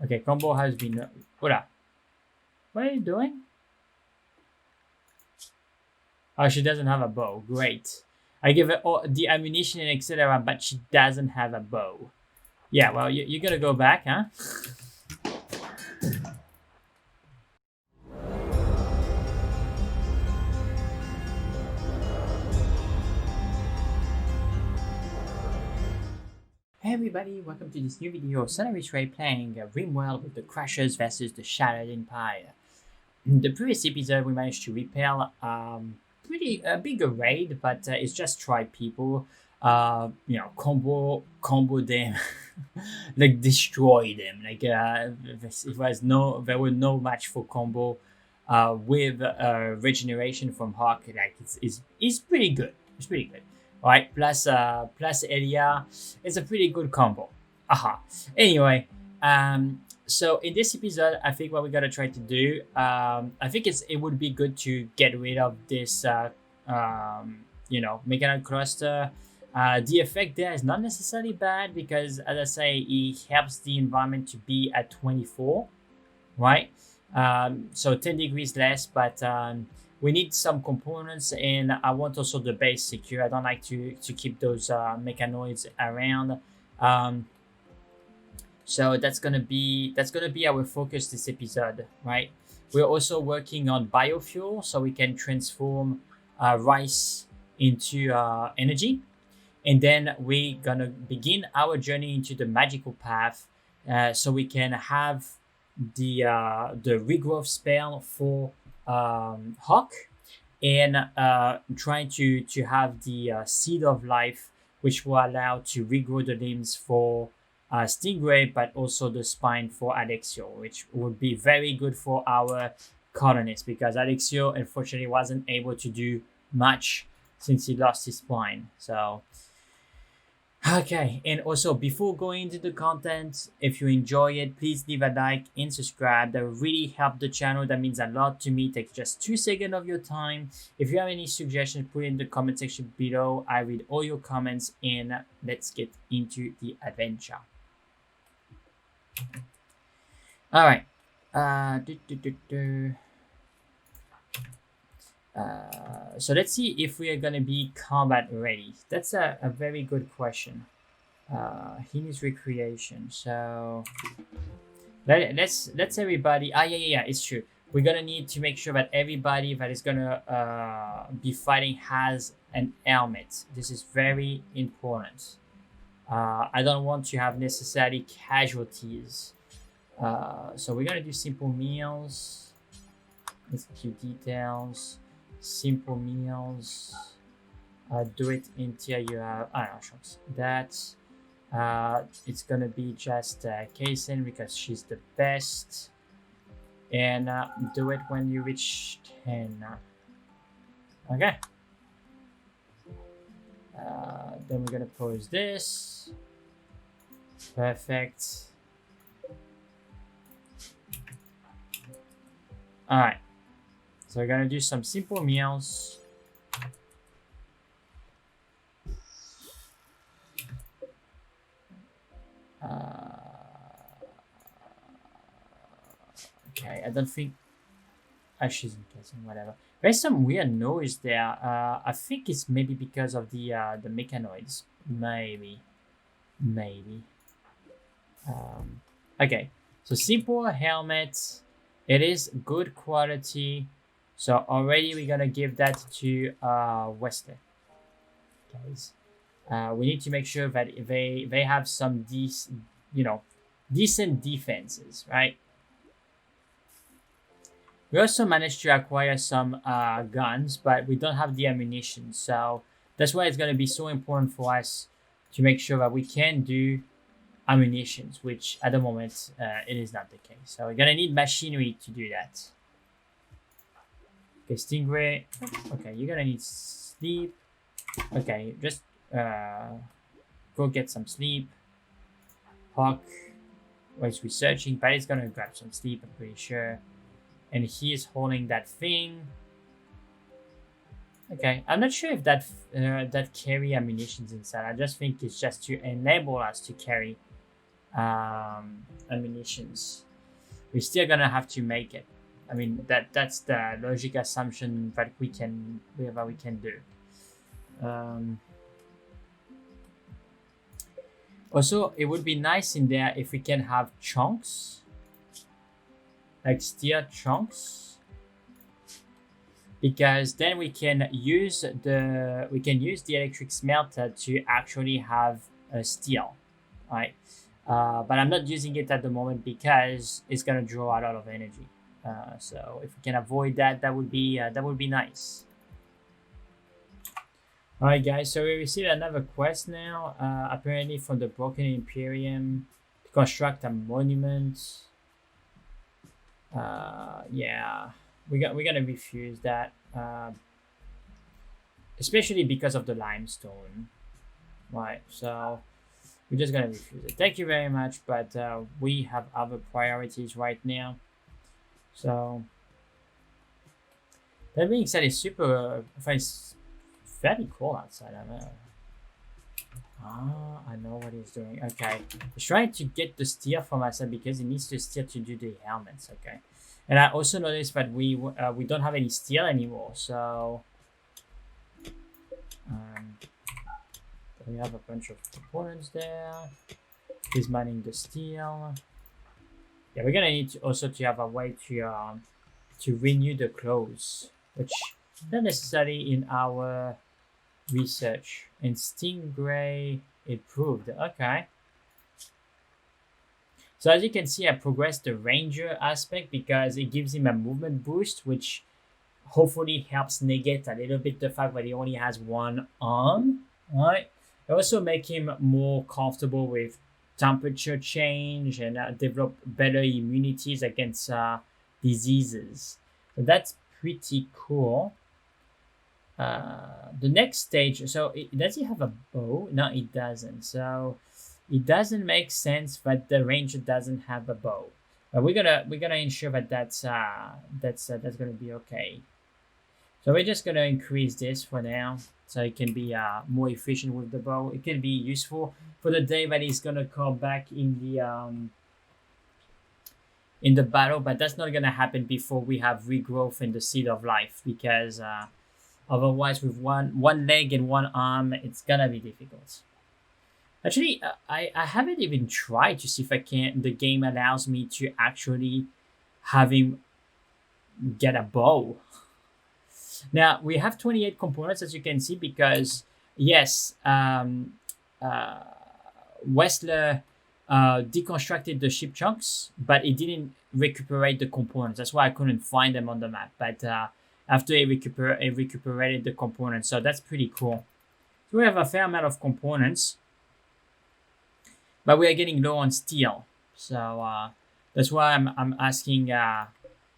Okay, combo has been... Hola. What are you doing? Oh, she doesn't have a bow. Great. I give her all the ammunition and etc., but she doesn't have a bow. Yeah, well, you're gonna go back, huh? Hey everybody, welcome to this new video of serie playing Rimworld with the Crushers versus the Shattered Empire. In the previous episode, we managed to repel pretty big raid, but it's just tribe people. Combo them, like destroy them. Like there were no match for combo. With regeneration from Hawk, like it's pretty good. It's pretty good. All right, plus Elia, it's a pretty good combo. Aha. Anyway, so in this episode, I think what we're gonna try to do, I think it would be good to get rid of this, mechanical cluster. The effect there is not necessarily bad because, as I say, it helps the environment to be at 24, right? So 10 degrees less, but we need some components, and I want also the base secure. I don't like to keep those mechanoids around. So that's gonna be our focus this episode, right? We're also working on biofuel, so we can transform rice into energy, and then we're gonna begin our journey into the magical path, so we can have the regrowth spell for Hawk, and trying to have the seed of life, which will allow to regrow the limbs for Stingray, but also the spine for Alexio, which would be very good for our colonists, because Alexio unfortunately wasn't able to do much since he lost his spine. So okay, and also before going into the content, if you enjoy it, please leave a like and subscribe. That will really help the channel. That means a lot to me. It takes just 2 seconds of your time. If you have any suggestions, put it in the comment section below. I read all your comments, and let's get into the adventure. All right. So let's see if we are gonna be combat ready. That's a very good question. He needs recreation, so let's everybody. Yeah, it's true. We're gonna need to make sure that everybody that is gonna be fighting has an helmet. This is very important. I don't want to have necessarily casualties. So we're gonna do simple meals. Let's do details. Simple meals. Do it until you have that. It's gonna be just Kaysen because she's the best, and do it when you reach 10. Okay. Then we're gonna pose this. Perfect. All right. So we're gonna do some simple meals. Okay, I don't think... she's in casing, whatever. There's some weird noise there. I think it's maybe because of the mechanoids. Maybe. Okay, so simple helmet. It is good quality. So already we're gonna give that to Wester. Guys, we need to make sure that they have some decent defenses, right? We also managed to acquire some guns, but we don't have the ammunition. So that's why it's gonna be so important for us to make sure that we can do ammunitions, which at the moment it is not the case. So we're gonna need machinery to do that. Okay, Stingray. Okay, you're gonna need sleep. Okay, just go get some sleep. Hawk was researching, but he's gonna grab some sleep, I'm pretty sure. And he is holding that thing. Okay, I'm not sure if that carry ammunitions inside. I just think it's just to enable us to carry ammunitions. We're still gonna have to make it. I mean, that's the logic assumption that we can do. Also, it would be nice in there if we can have chunks, like steel chunks, because then we can use the electric smelter to actually have a steel, right? But I'm not using it at the moment because it's gonna draw a lot of energy. So if we can avoid that, that would be nice. All right, guys. So we received another quest now, apparently from the Broken Imperium, to construct a monument. Yeah, we're gonna refuse that, especially because of the limestone, right? So we're just gonna refuse it. Thank you very much, but we have other priorities right now. So that being said, it's it's fairly cool outside. I know. I know what he's doing. Okay, he's trying to get the steel from us because he needs the steel to do the helmets. Okay, and I also noticed that we don't have any steel anymore. So we have a bunch of components there. He's mining the steel. Yeah, we're gonna need to have a way to renew the clothes, which not necessarily in our research. And Stingray improved. Okay. So as you can see, I progressed the ranger aspect because it gives him a movement boost, which hopefully helps negate a little bit the fact that he only has one arm. Right. It also make him more comfortable with temperature change and develop better immunities against diseases. So that's pretty cool. The next stage, so does he have a bow? No, it doesn't. So it doesn't make sense that the ranger doesn't have a bow. But we're gonna ensure that that's gonna be okay. So we're just gonna increase this for now, so it can be more efficient with the bow. It can be useful for the day that he's gonna come back in the battle, but that's not gonna happen before we have regrowth in the seed of life, because otherwise with one leg and one arm, it's gonna be difficult. Actually, I haven't even tried to see if the game allows me to actually have him get a bow. Now, we have 28 components, as you can see, because, yes, Wessler deconstructed the ship chunks, but it didn't recuperate the components. That's why I couldn't find them on the map. But after it recuperated the components, so that's pretty cool. So we have a fair amount of components, but we are getting low on steel. So that's why I'm asking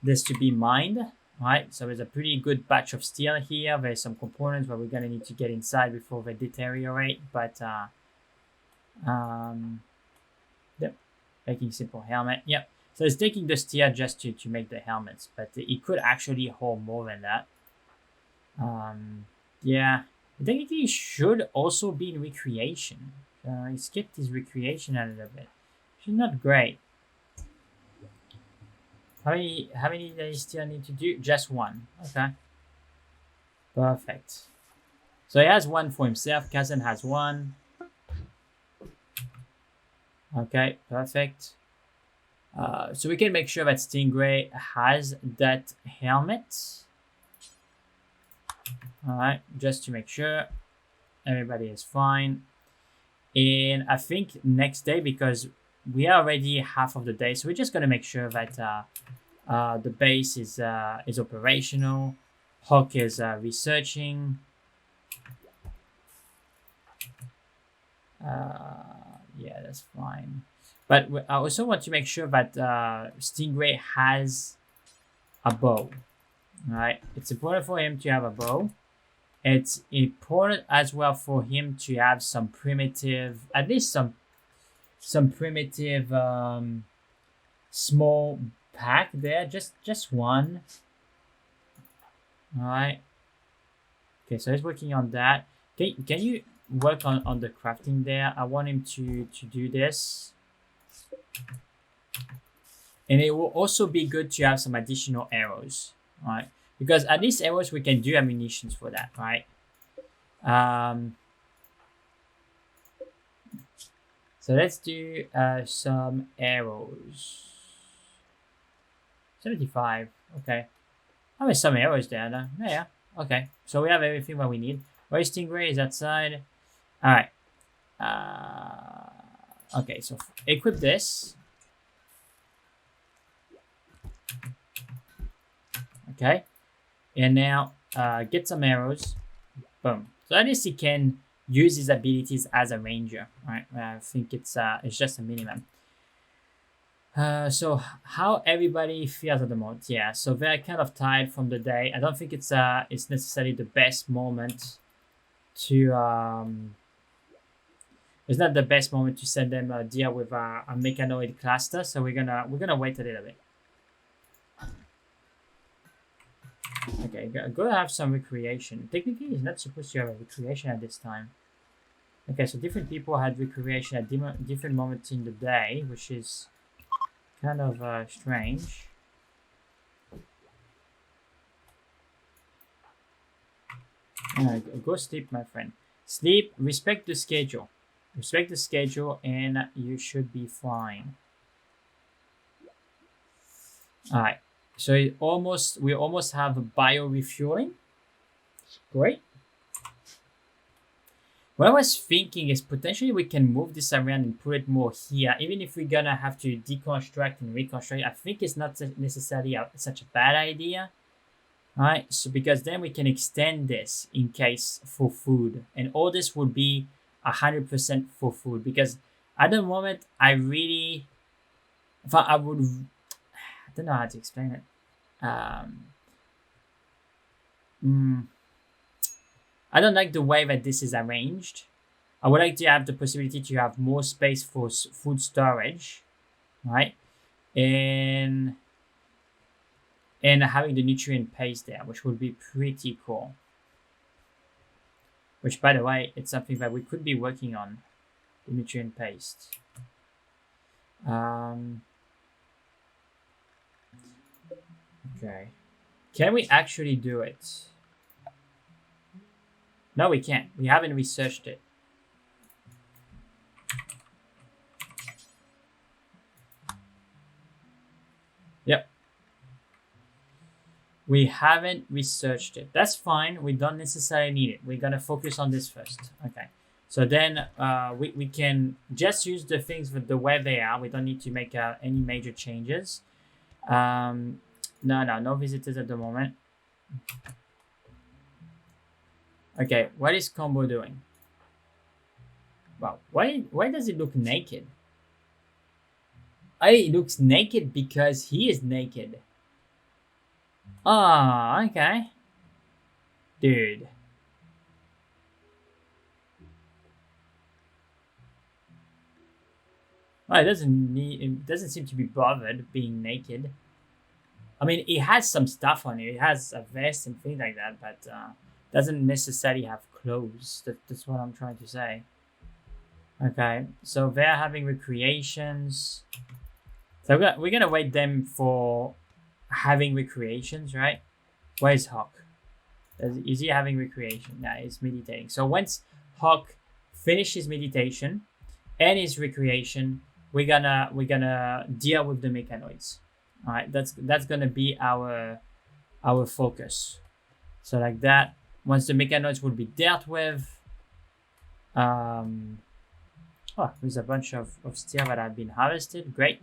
this to be mined. Right, so there's a pretty good batch of steel here. There's some components that we're gonna need to get inside before they deteriorate. But yep, making simple helmet. Yep. So it's taking the steel just to make the helmets, but it could actually hold more than that. Yeah, I think it should also be in recreation. I skipped his recreation a little bit, which is not great. How many do you still need to do? Just one. Okay. Perfect. So he has one for himself. Kazan has one. Okay, perfect. So we can make sure that Stingray has that helmet. Alright, just to make sure everybody is fine. And I think next day, because we are already half of the day, so we're just gonna make sure that the base is operational. Hawk is researching. Yeah, that's fine. But I also want to make sure that Stingray has a bow. All right, it's important for him to have a bow. It's important as well for him to have some primitive, at least some primitive small pack there, just one. All right. Okay, so he's working on that. Can you work on the crafting there? I want him to do this. And it will also be good to have some additional arrows, right? Because at least arrows, we can do ammunitions for that, right? So let's do some arrows. 75, okay. I mean, some arrows there, no? Yeah, okay. So we have everything that we need. Roasting Ray is outside. All right. Okay, so equip this. Okay. And now get some arrows. Boom. So at least he can use his abilities as a ranger, right? I think it's just a minimum. So how everybody feels at the moment? Yeah, so they're kind of tired from the day. I don't think it's necessarily the best moment to it's not the best moment to send them deal with a mechanoid cluster. So we're gonna wait a little bit. Okay, go have some recreation. Technically, he's not supposed to have a recreation at this time. Okay, so different people had recreation at different moments in the day, which is kind of strange. Go sleep, my friend. Sleep, respect the schedule. Respect the schedule and you should be fine. Alright, so we almost have bio refueling. Great. What I was thinking is potentially we can move this around and put it more here, even if we're gonna have to deconstruct and reconstruct. I think it's not necessarily such a bad idea. Right, so because then we can extend this in case for food, and all this would be 100% for food. Because at the moment, I don't know how to explain it. I don't like the way that this is arranged. I would like to have the possibility to have more space for food storage, right? And having the nutrient paste there, which would be pretty cool. Which, by the way, it's something that we could be working on, the nutrient paste. Okay. Can we actually do it? No, we can't. We haven't researched it. Yep. We haven't researched it. That's fine. We don't necessarily need it. We're going to focus on this first. Okay. So then we can just use the things the way they are. We don't need to make any major changes. No visitors at the moment. Okay, what is Combo doing? Wow, why does it look naked? It looks naked because he is naked. Oh, okay. Dude. Oh, it doesn't seem to be bothered being naked. I mean, it has some stuff on it. It has a vest and things like that, but doesn't necessarily have clothes. That's what I'm trying to say. Okay, so they're having recreations. So we're gonna wait them for having recreations, right? Where's Hawk? Is he having recreation? Yeah, he's meditating. So once Hawk finishes meditation and his recreation, we're gonna deal with the mechanoids. All right, that's gonna be our focus. So like that, once the mechanoids will be dealt with, oh, there's a bunch of steel that have been harvested. Great.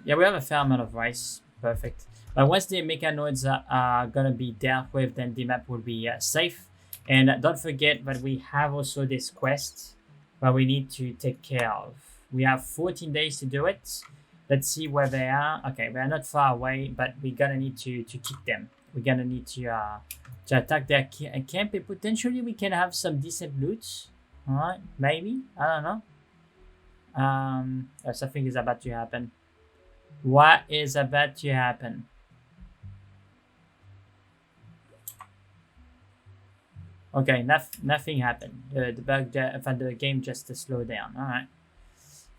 Yeah, we have a fair amount of rice. Perfect. But once the mechanoids are gonna be dealt with, then the map will be safe. And don't forget that we have also this quest that we need to take care of. We have 14 days to do it. Let's see where they are. Okay, they're not far away, but we're gonna need to kick them. We're gonna need to attack their camp, and potentially we can have some decent loot. All right, maybe, I don't know. Something is about to happen. What is about to happen? Okay, nothing happened. The game just slowed down. All right,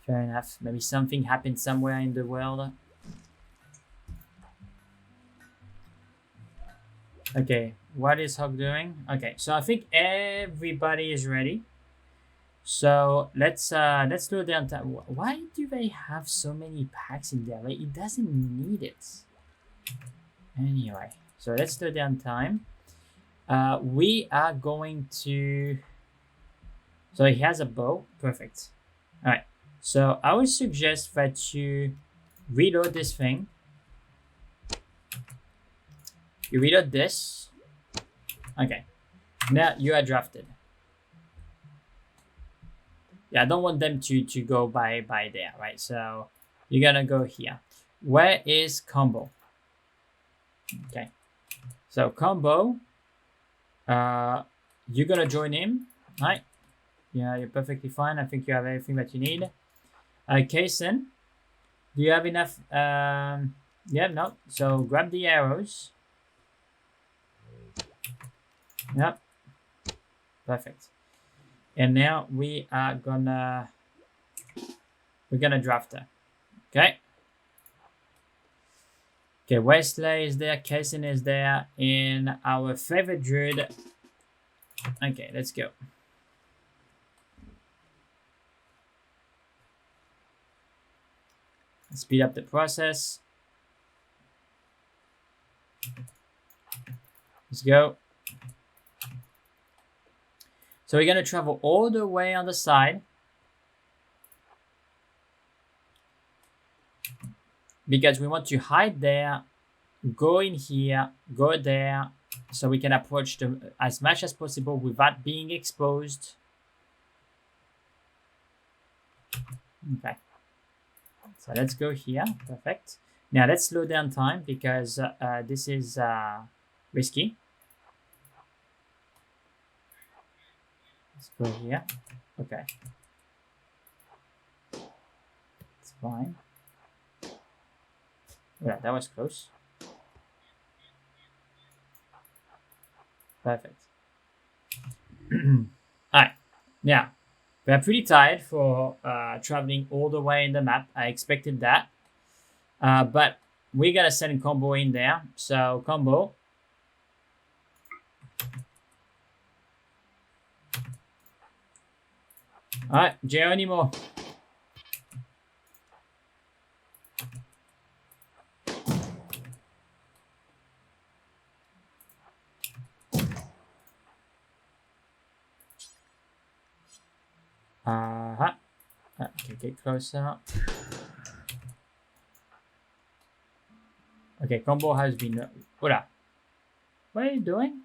fair enough. Maybe something happened somewhere in the world. Okay, what is Hog doing? Okay, so I think everybody is ready. So let's slow down time. Why do they have so many packs in there? Like, it doesn't need it. Anyway, so let's slow down time. We are going to. So he has a bow. Perfect. All right. So I would suggest that you reload this thing. You reload this. Okay. Now you are drafted. Yeah, I don't want them to go by there, right? So you're gonna go here. Where is combo? Okay. So combo, you're gonna join him, right? Yeah, you're perfectly fine. I think you have everything that you need. Kaisen, do you have enough? Yeah, no. So grab the arrows. Yep. Perfect. And now we're gonna draft her. Okay. Okay, Wesley is there, Kaisen is there, and our favorite druid. Okay, let's go. Speed up the process. Let's go. So we're gonna travel all the way on the side because we want to hide there, go in here, go there, so we can approach them as much as possible without being exposed. Okay. So let's go here. Perfect. Now let's slow down time because this is risky. Let's go here. Okay. It's fine. Yeah, that was close. Perfect. Alright. Now, we are pretty tired for traveling all the way in the map. I expected that. But we're going to send combo in there. So, combo. Alright, Geronimo. Okay, get closer. Okay, combo has been. Hola. What are you doing?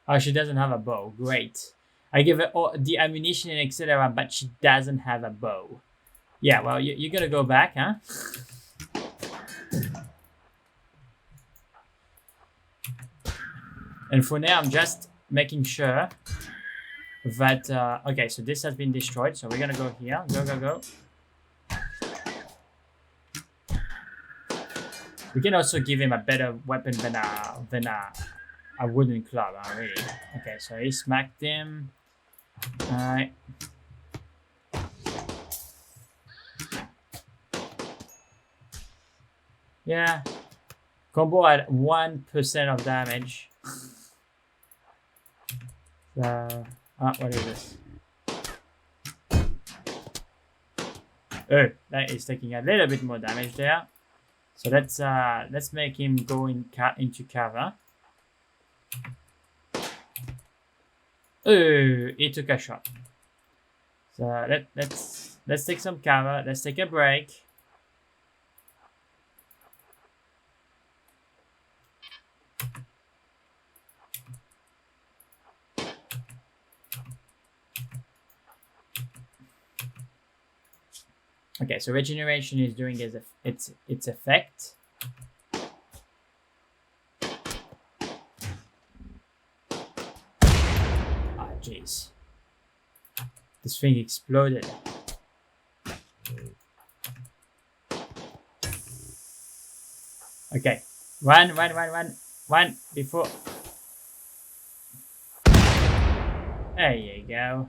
Oh, she doesn't have a bow. Great. I give her all the ammunition and etc., but she doesn't have a bow. Yeah, well, you're gonna go back, huh? And for now, I'm just making sure that... okay, so this has been destroyed, so we're gonna go here. Go, go, go. We can also give him a better weapon than a wooden club, really. Okay, so he smacked him. Alright. Yeah. Combo at 1% of damage. So, what is this? Oh, that is taking a little bit more damage there. So let's make him go into cover. Oh, he took a shot. So let's take some cover. Let's take a break. Okay, so regeneration is doing its effect. Ah, jeez. This thing exploded. Okay, run before. There you go.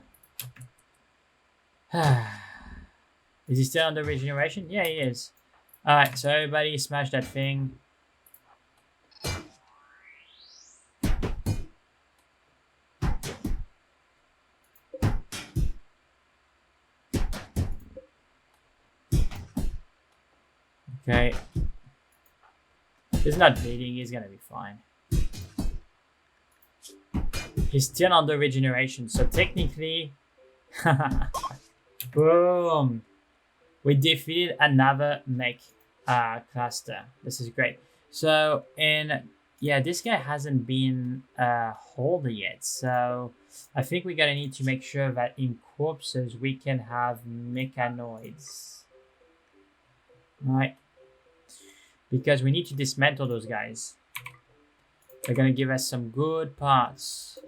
Is he still under regeneration? Yeah, he is. Alright, so everybody smash that thing. Okay. He's not bleeding, he's gonna be fine. He's still under regeneration, so technically... Boom! We defeated another mech cluster. This is great. So, and yeah, this guy hasn't been holder yet, so I think we're gonna need to make sure that in corpses we can have mechanoids. Right? Because we need to dismantle those guys. They're gonna give us some good parts.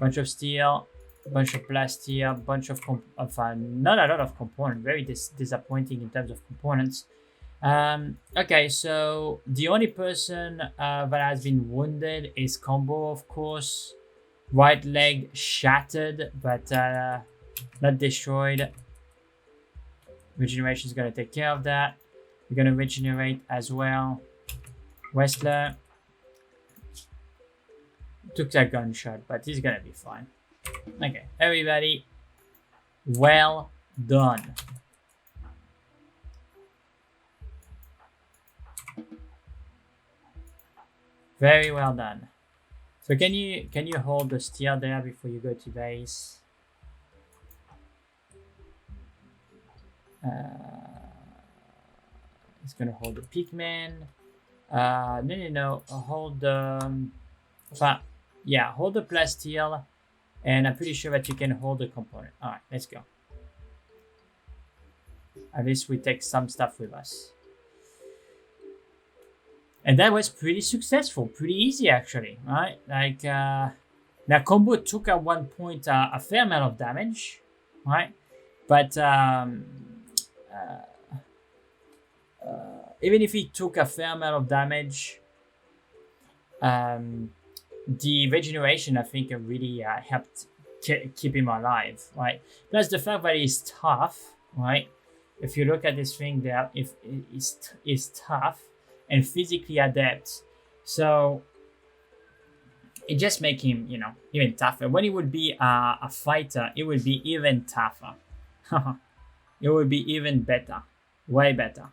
Bunch of steel, bunch of plastic, bunch of not a lot of components. Very disappointing in terms of components. Okay, so the only person that has been wounded is Combo, of course. Right leg shattered, but not destroyed. Regeneration is gonna take care of that. We're gonna regenerate as well. Wrestler took that gunshot, but he's gonna be fine. Okay, everybody, well done. Very well done. So can you hold the steel there before you go to base? It's gonna hold the pigman. No. Hold the. Yeah, hold the plasteel, and I'm pretty sure that you can hold the component. All right, let's go. At least we take some stuff with us. And that was pretty successful, pretty easy actually, right? Like, now Combo took at one point a fair amount of damage, right? But even if he took a fair amount of damage, the regeneration, I think, really helped keep him alive, right? Plus the fact that he's tough, right? If you look at this thing there, if it's tough and physically adept, so it just makes him, you know, even tougher. When he would be a fighter, it would be even tougher. It would be even better, way better.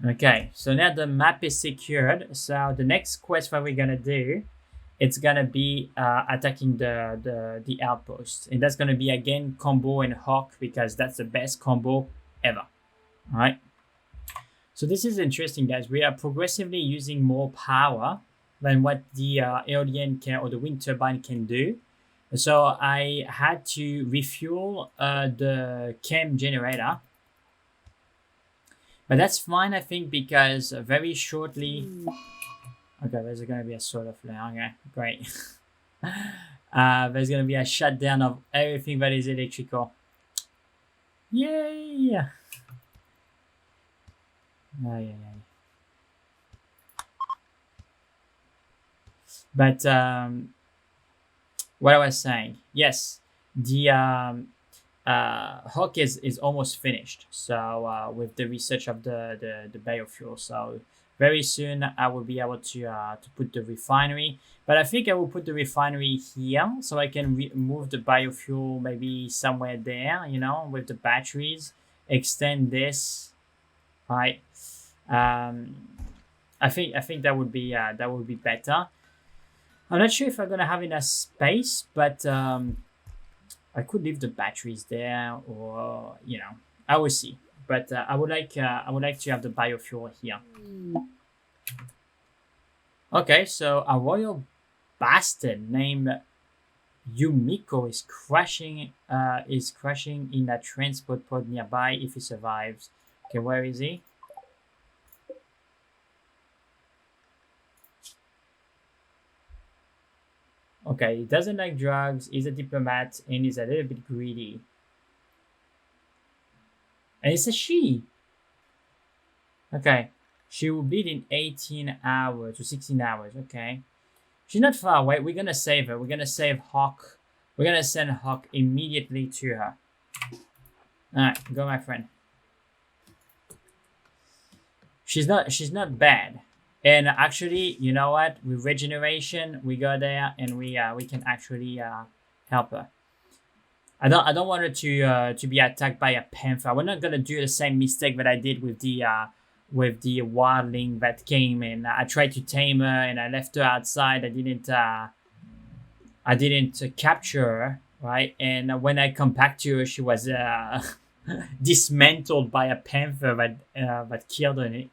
Okay, so now the map is secured. So the next quest that we're gonna do, it's gonna be attacking the outpost, and that's gonna be again Combo and Hawk, because that's the best combo ever. All right. So this is interesting, guys. We are progressively using more power than what the Aeolian can, or the wind turbine can do. So I had to refuel the chem generator. But that's fine, I think, because very shortly... Okay, there's going to be a solar flare. Okay, great. There's going to be a shutdown of everything that is electrical. Yay! Ay. But what I was saying, yes, the Hawk is almost finished. So with the research of the biofuel, so very soon I will be able to put the refinery. But I think I will put the refinery here, so I can move the biofuel maybe somewhere there, you know, with the batteries. Extend this, right? I think that would be better. I'm not sure if I'm gonna have enough space, but I could leave the batteries there, or you know, I will see. But I would like to have the biofuel here. Okay, so a royal bastard named Yumiko is crashing in a transport pod nearby if he survives. Okay, where is he? Okay, he doesn't like drugs, he's a diplomat, and he's a little bit greedy. And it's a she! Okay, she will bleed in 18 hours to 16 hours, okay. She's not far away. We're gonna save her. We're gonna save Hawk. We're gonna send Hawk immediately to her. Alright, go my friend. She's not bad. And actually, you know what? With regeneration, we go there and we can actually help her. I don't want her to be attacked by a panther. We're not gonna do the same mistake that I did with the wildling that came and I tried to tame her and I left her outside. I didn't capture her, right? And when I come back to her, she was dismantled by a panther that killed her and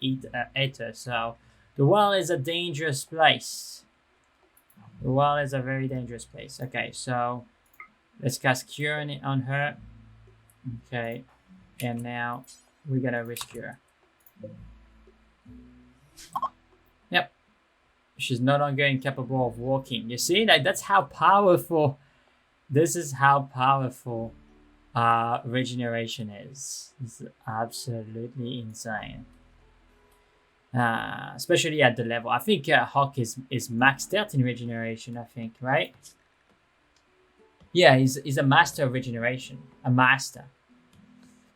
ate her. So the world is a dangerous place. The world is a very dangerous place. Okay, so let's cast Cure on her. Okay, and now we're gonna rescue her. Yep, she's no longer incapable of walking. You see, like that's how powerful. This is how powerful regeneration is. It's absolutely insane. Especially at the level. I think Hawk is maxed out in regeneration. I think, right? Yeah, he's a master of regeneration. A master.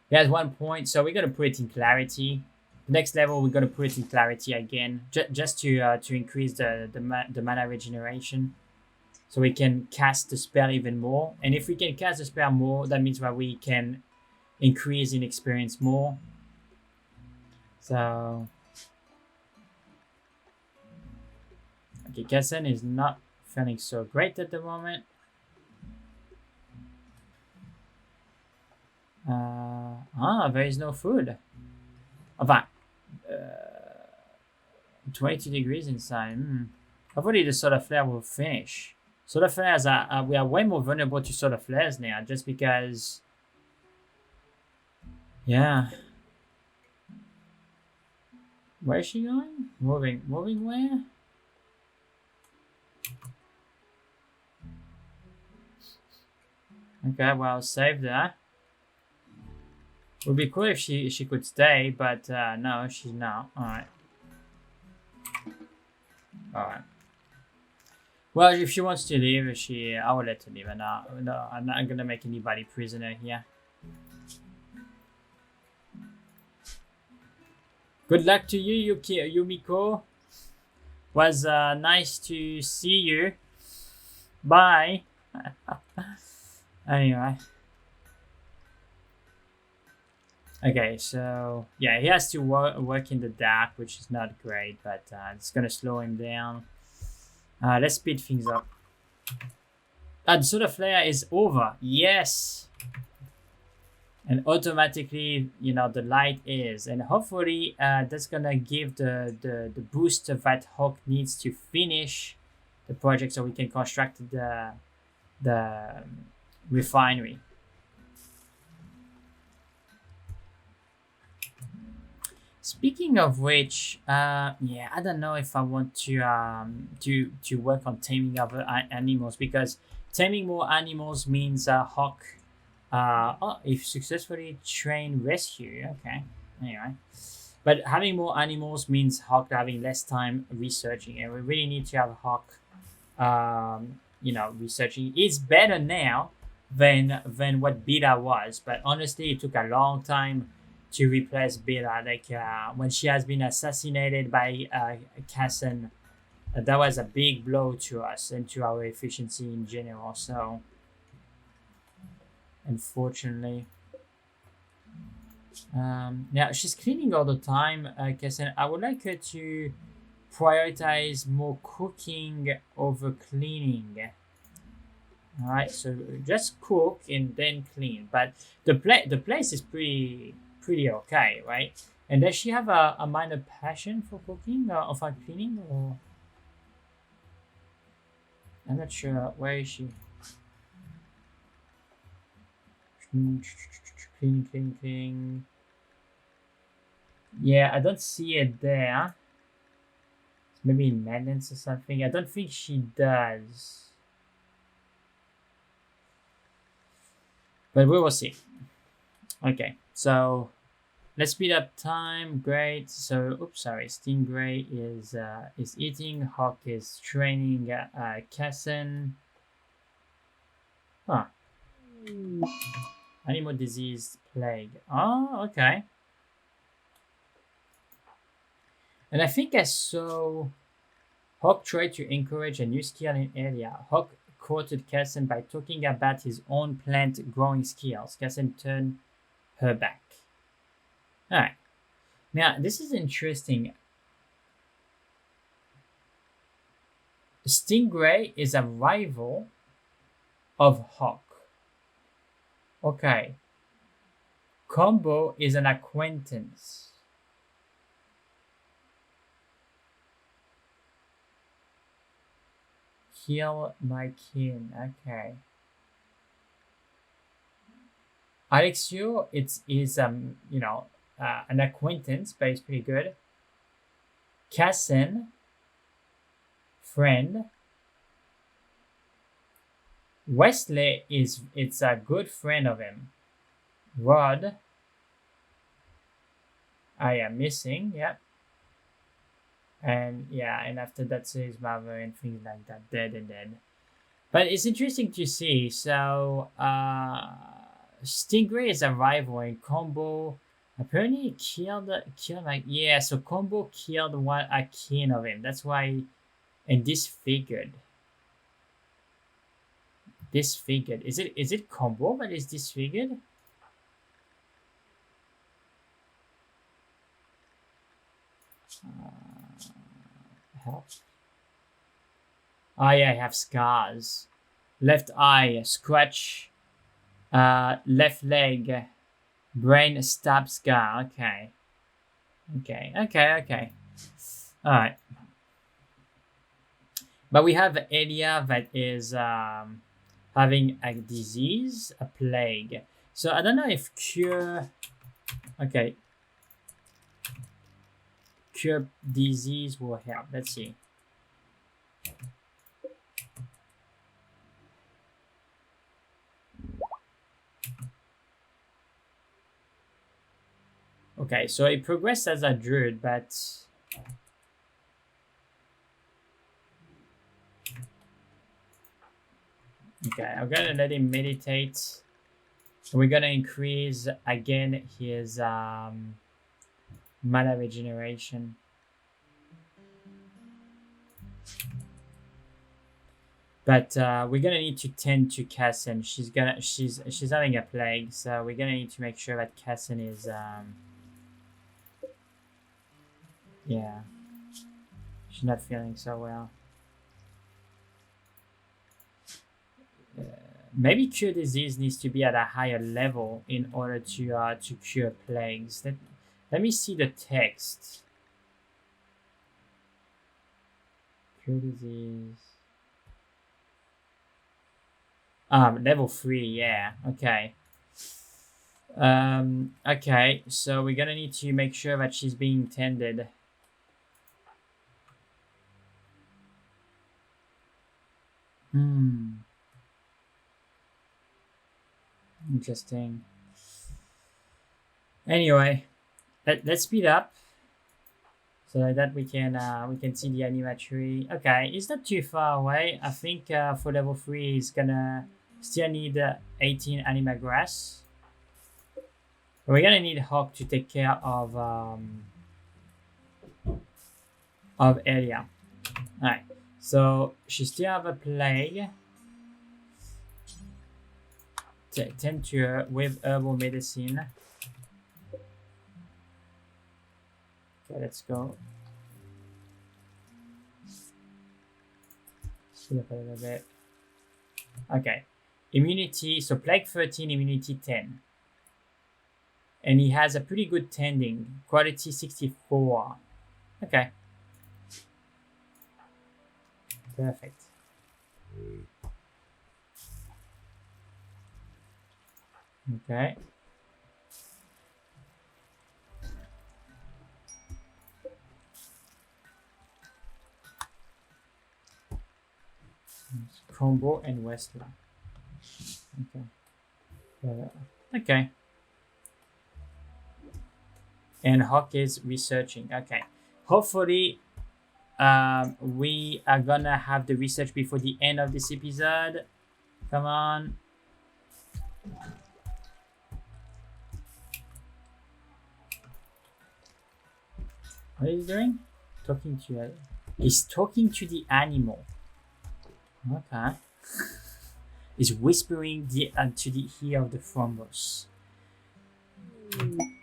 He has 1 point, so we're gonna put it in clarity. The next level, we're gonna put it in clarity again, just to increase the mana regeneration, so we can cast the spell even more. And if we can cast the spell more, that means that we can increase in experience more. So, okay, Kessen is not feeling so great at the moment. There is no food. Enfin, 22 degrees inside. Hopefully the solar flare will finish. Solar flares we are way more vulnerable to solar flares now, just because. Yeah. Where is she going? Moving where? Okay, well, save that. Would be cool if she could stay, but no, she's not. Alright. Well, if she wants to leave, I will let her leave. No, I'm not gonna make anybody prisoner here. Good luck to you, Yumiko. Was nice to see you. Bye. Anyway. Okay, so yeah, he has to work in the dark, which is not great, but it's gonna slow him down. Let's speed things up. The solar flare is over. Yes. And automatically, you know, the light is, and hopefully that's gonna give the boost that Hawk needs to finish the project, so we can construct the refinery. Speaking of which, yeah, I don't know if I want to work on taming other animals, because taming more animals means Hawk. If successfully train rescue, okay. Anyway, but having more animals means Hawk having less time researching, and we really need to have Hawk, you know, researching. It's better now than what Beta was, but honestly, it took a long time to replace Beta. Like when she has been assassinated by Casson, that was a big blow to us and to our efficiency in general. So, unfortunately, now she's cleaning all the time. Casson, I would like her to prioritize more cooking over cleaning. All right, so just cook and then clean. But the place is pretty okay, right? And does she have a minor passion for cooking or for cleaning, or I'm not sure. Where is she? Cleaning. Yeah, I don't see it there. Maybe in maintenance or something. I don't think she does. But we will see. Okay, so Let's speed up time. Great. So, oops, sorry. Stingray is eating. Hawk is training. Cassin. Huh. Animal disease plague. Oh, okay. And I think I saw Hawk tried to encourage a new skill in area. Hawk quoted Cassin by talking about his own plant growing skills. Cassin turned her back. Alright. Now, this is interesting. Stingray is a rival of Hawk. Okay. Combo is an acquaintance. Kill my kin. Okay. Alexio, it's is an acquaintance, but it's pretty good. Cassin, friend. Wesley it's a good friend of him. Rod, I am missing, yeah. And yeah, and after that says mother and things like that, dead and dead. But it's interesting to see. So Stingray is a rival and Combo apparently killed like yeah, so Combo killed one a kin of him. That's why and disfigured. Disfigured. Is it Combo that is disfigured? Help. Oh yeah, I have scars. Left eye, scratch. Left leg, brain stab scar. Okay. All right. But we have Elia that is having a disease, a plague. So I don't know if cure. Okay. Cure disease will help. Let's see. Okay, so it progressed as a druid, but okay, I'm gonna let him meditate. We're gonna increase again his mana regeneration. But we're gonna need to tend to Cassin. She's having a plague, so we're gonna need to make sure that Cassin is yeah, she's not feeling so well. Maybe cure disease needs to be at a higher level in order to cure plagues. Let me see the text. Cure disease. Level 3, yeah. Okay. Okay, so we're gonna need to make sure that she's being tended. Interesting. Anyway, let's speed up so that we can see the animatory. Okay, it's not too far away. I think for level 3 is gonna still need 18 anima grass. But we're gonna need Hawk to take care of Elia. Alright, so she still have a plague. Tend to her with herbal medicine. Okay, let's go. Speed up a little bit. Okay. Immunity, so plague 13, immunity 10. And he has a pretty good tending. Quality 64. Okay. Perfect. Okay. Combo and Westler. Okay. Okay. and Hawk is researching. Okay, hopefully we are gonna have the research before the end of this episode. Come on. What is he doing? Talking to you. He's talking to the animal. Okay. He's whispering to the ear of the Fromos.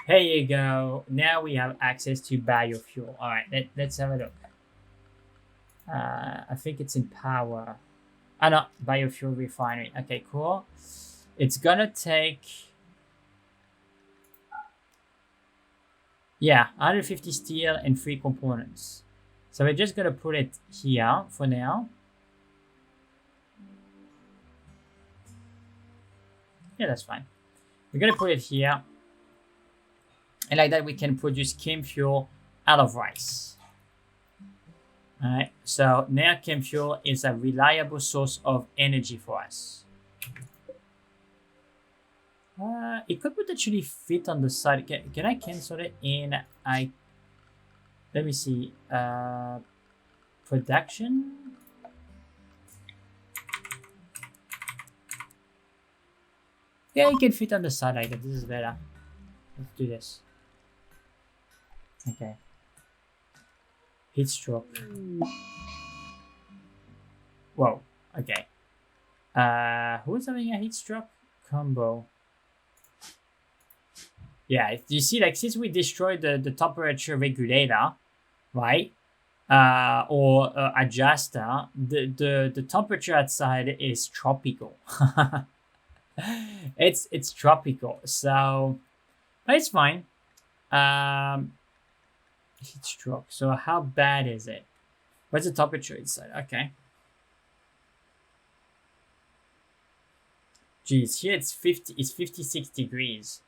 Here you go. Now we have access to biofuel. All right, let's have a look. I think it's in power. Oh no, biofuel refinery. Okay, cool. It's gonna take, yeah, 150 steel and 3 components. So we're just gonna put it here for now. Yeah, that's fine. We're gonna put it here. And like that we can produce chem fuel out of rice. Alright, so now chem fuel is a reliable source of energy for us. It could potentially fit on the side. Can I cancel it in? Let me see. Production. Yeah, it can fit on the side like that. This is better. Let's do this. Okay. Heat stroke. Whoa. Okay. Who's having a heat stroke? Combo. Yeah, you see, like, since we destroyed the temperature regulator, right? Or adjuster, the temperature outside is tropical. It's tropical, so it's fine. Heat stroke. So how bad is it? What's the temperature inside? Okay. Geez, here it's 56 degrees.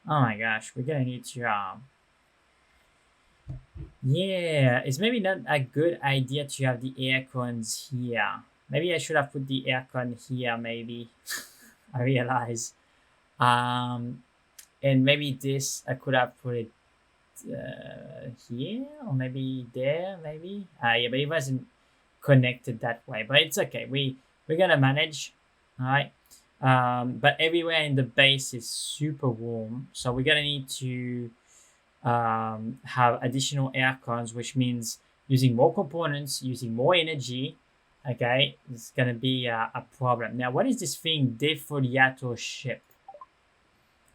Oh my gosh, we're gonna need to yeah, it's maybe not a good idea to have the air cons here. Maybe I should have put the aircon here, maybe. I realize. And maybe this, I could have put it here, or maybe there, maybe. Yeah, but it wasn't connected that way. But it's okay. We're gonna manage. Alright. But everywhere in the base is super warm. So we're gonna need to have additional air cons, which means using more components, using more energy. Okay, it's gonna be a problem. Now, what is this thing? Defoliato ship.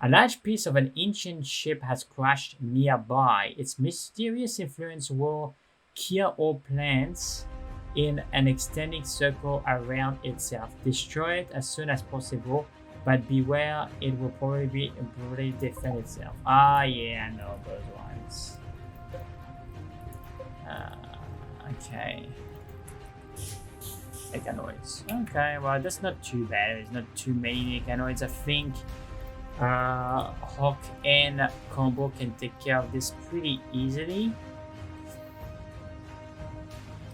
A large piece of an ancient ship has crashed nearby. Its mysterious influence will kill all plants in an extending circle around itself. Destroy it as soon as possible, but beware, it will probably defend itself. Ah, yeah, I know those ones. Okay. Mechanoids. Okay, well, that's not too bad. There's not too many mechanoids. I think Hawk and Combo can take care of this pretty easily.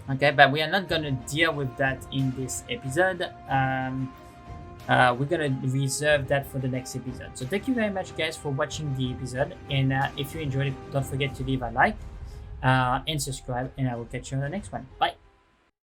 Okay, but we are not gonna deal with that in this episode. We're gonna reserve that for the next episode. So thank you very much, guys, for watching the episode. And if you enjoyed it, don't forget to leave a like and subscribe. And I will catch you on the next one. Bye.